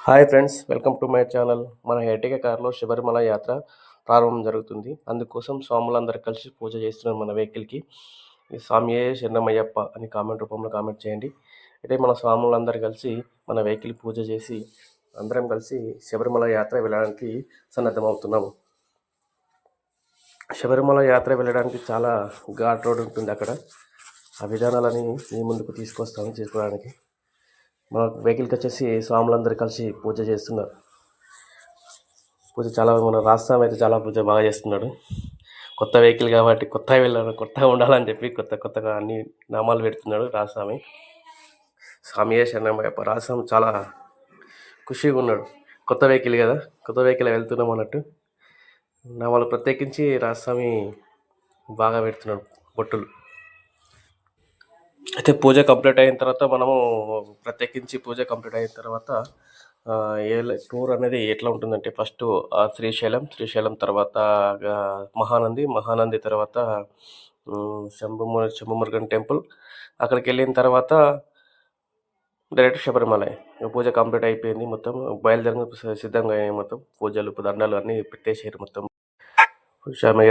Hi friends, welcome to my channel. మన Ertiga కార్లో శబరిమల యాత్ర ప్రారంభం జరుగుతుంది. అందుకోసం స్వాములందరూ కలిసి పూజ చేస్తున్నారు మన వెహికల్కి. ఈ స్వామియే శరణమయ్యప్ప అని కామెంట్ రూపంలో కామెంట్ చేయండి. అయితే మన స్వాములందరూ కలిసి మన వెహికల్ పూజ చేసి అందరం కలిసి శబరిమల యాత్ర వెళ్ళడానికి సన్నద్ధమవుతున్నాము. శబరిమల యాత్ర వెళ్ళడానికి చాలా ఘాట్ రోడ్ ఉంటుంది. అక్కడ ఆ విధానాలని మీ ముందుకు తీసుకొస్తాను చేసుకోవడానికి. మన వెహికల్కి వచ్చేసి స్వాములందరూ కలిసి పూజ చేస్తున్నారు. పూజ చాలా మన రాష్ట్రం అయితే చాలా పూజ బాగా చేస్తున్నాడు. కొత్త వెహికల్ కాబట్టి కొత్తగా ఉండాలని చెప్పి కొత్తగా అన్ని నామాలు పెడుతున్నాడు రాస్వామి. స్వామియే శరణమయ్యప్ప. రాస్వామి చాలా ఖుషిగా ఉన్నాడు. కొత్త వెహికల్ కదా, కొత్త వెహికల్ వెళ్తున్నాం అన్నట్టు నామాలు ప్రత్యేకించి రాస్వామి బాగా పెడుతున్నాడు బొట్టులు. అయితే పూజ కంప్లీట్ అయిన తర్వాత మనము ప్రత్యేకించి పూజ కంప్లీట్ అయిన తర్వాత టూర్ అనేది ఎట్లా ఉంటుందంటే ఫస్ట్ శ్రీశైలం తర్వాత మహానంది తర్వాత శంభుమురుగన్ టెంపుల్. అక్కడికి వెళ్ళిన తర్వాత డైరెక్ట్ శబరిమల. పూజ కంప్లీట్ అయిపోయింది, మొత్తం బయలుదేరి సిద్ధంగా అయ్యాయి. మొత్తం పూజలు దండాలు అన్నీ పెట్టేసారు. మొత్తం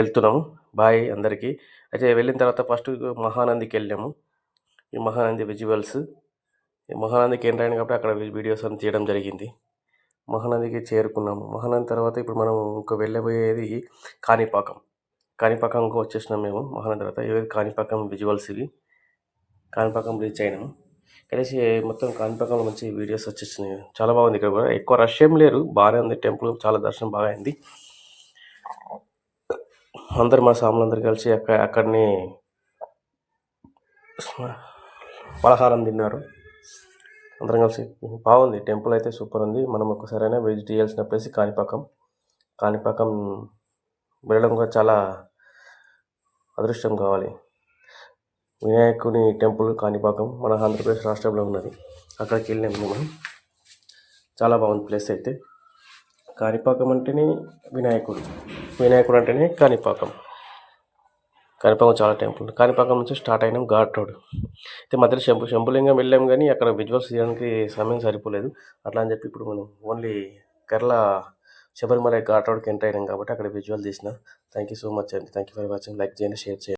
వెళ్తున్నాము. బాయ్ అందరికీ. అయితే వెళ్ళిన తర్వాత ఫస్ట్ మహానందికి వెళ్ళాము. ఈ మహానంది విజువల్స్, ఈ మహానందికి ఎంటర్ అయిన కాబట్టి అక్కడ వీడియోస్ అని తీయడం జరిగింది. మహానందికి చేరుకున్నాము. మహానంది తర్వాత ఇప్పుడు మనం ఇంకా వెళ్ళబోయేది కాణిపాకంకు వచ్చేసినాం మేము. మహానంది తర్వాత ఇవి కాణిపాకం విజువల్స్. ఇవి కాణిపాకం రీచ్ అయినాము. కలిసి మొత్తం కాణిపాకంలో మంచి వీడియోస్ వచ్చేసినాయి. చాలా బాగుంది. ఇక్కడ కూడా ఎక్కువ రష్ ఏం లేరు, బాగానే ఉంది. టెంపుల్ చాలా దర్శనం బాగా అయింది. అందరు మా సాములందరూ కలిసి అక్కడనే పలహారం తిన్నారు అందరం కలిసి. బాగుంది, టెంపుల్ అయితే సూపర్ ఉంది. మనం ఒక్కసారైనా విజిట్ చేయాల్సిన ప్లేస్ కాణిపాకం వెళ్ళడం కూడా చాలా అదృష్టం కావాలి. వినాయకుని టెంపుల్ కాణిపాకం మన ఆంధ్రప్రదేశ్ రాష్ట్రంలో ఉన్నది. అక్కడికి వెళ్ళాము మేము. చాలా బాగుంది ప్లేస్ అయితే. కాణిపాకం అంటేనే వినాయకుడు అంటేనే కాణిపాకం చాలా టెంపుల్. కాణిపాకం నుంచి స్టార్ట్ అయినాం ఘాట్ రోడ్. అయితే మధ్యలో శంభులింగం వెళ్ళాం, కానీ అక్కడ విజువల్స్ తీయడానికి సమయం సరిపోలేదు. అట్లా అని చెప్పి ఇప్పుడు మనం ఓన్లీ కేరళ శబరిమల ఘాట్ రోడ్కి ఎంటర్ అయినాం కాబట్టి అక్కడ విజువల్ తీసిన. థ్యాంక్ యూ సో మచ్ అండి. Thank you for watching. Like చేయండి, షేర్ చేయండి.